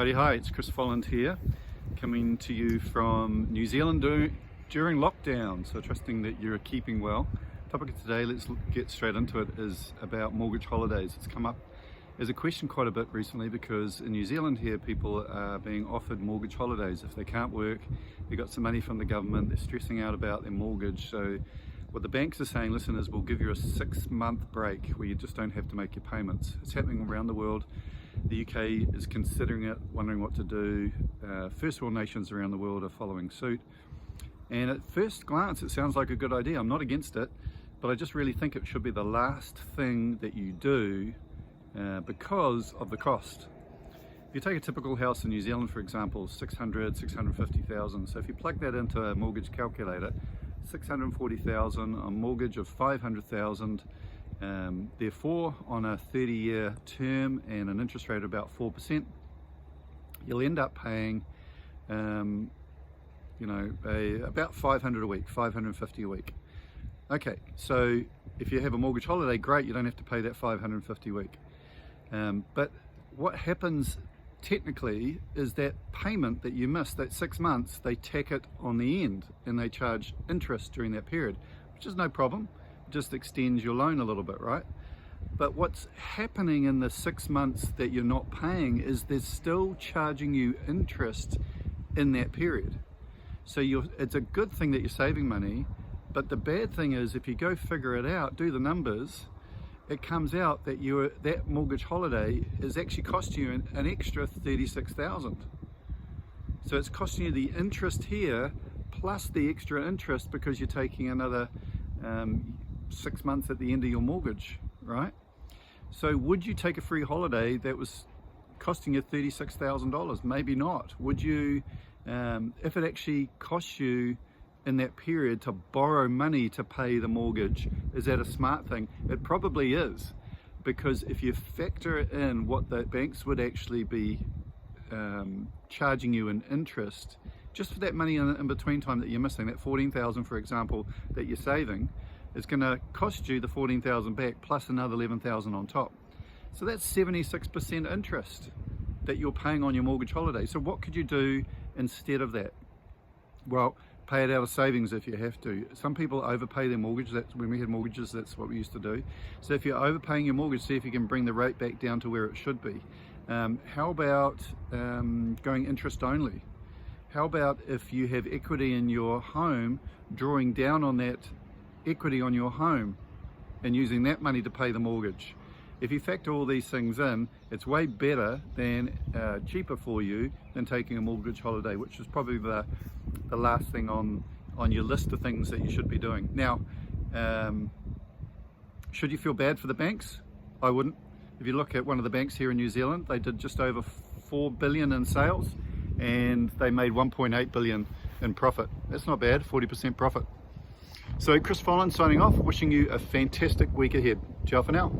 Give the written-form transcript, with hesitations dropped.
Hi, it's Chris Folland here, coming to you from New Zealand during lockdown, so trusting that you're keeping well. Topic of today, let's get straight into it, is about mortgage holidays. It's come up as a question quite a bit recently because in New Zealand here people are being offered mortgage holidays. If they can't work, they got some money from the government, they're stressing out about their mortgage. So what the banks are saying, listen, is we'll give you a 6-month break where you just don't have to make your payments. It's happening around the world. The UK is considering it, wondering what to do. First world nations around the world are following suit. And at first glance, it sounds like a good idea. I'm not against it, but I just really think it should be the last thing that you do because of the cost. If you take a typical house in New Zealand, for example, 650,000. So if you plug that into a mortgage calculator, 640,000, a mortgage of 500,000. Therefore, on a 30-year term and an interest rate of about 4%, you'll end up paying, about 500 a week, 550 a week. Okay, so if you have a mortgage holiday, great, you don't have to pay that 550 a week. But what happens technically is that payment that you miss, that 6 months, they tack it on the end and they charge interest during that period, which is no problem. Just extends your loan a little bit, right? But what's happening in the 6 months that you're not paying is they're still charging you interest in that period. So it's a good thing that you're saving money, but the bad thing is if you go figure it out, do the numbers, it comes out that that mortgage holiday is actually costing you an extra 36,000. So it's costing you the interest here plus the extra interest because you're taking another 6 months at the end of your mortgage, right? So would you take a free holiday that was costing you $36,000? Maybe not. Would you, if it actually costs you in that period to borrow money to pay the mortgage, is that a smart thing? It probably is, because if you factor in what the banks would actually be charging you in interest just for that money in between time that you're missing, that 14,000 for example that you're saving, is going to cost you the 14,000 back plus another 11,000 on top. So that's 76% interest that you're paying on your mortgage holiday. So what could you do instead of that? Well, pay it out of savings if you have to. Some people overpay their mortgage. That's when we had mortgages, that's what we used to do. So if you're overpaying your mortgage, see if you can bring the rate back down to where it should be. How about going interest only? How about if you have equity in your home, drawing down on that equity on your home and using that money to pay the mortgage? If you factor all these things in, it's way better than cheaper for you than taking a mortgage holiday, which is probably the last thing on your list of things that you should be doing. Now, should you feel bad for the banks? I wouldn't. If you look at one of the banks here in New Zealand, they did just over 4 billion in sales and they made 1.8 billion in profit. That's not bad, 40% profit. So Chris Folland signing off, wishing you a fantastic week ahead. Ciao for now.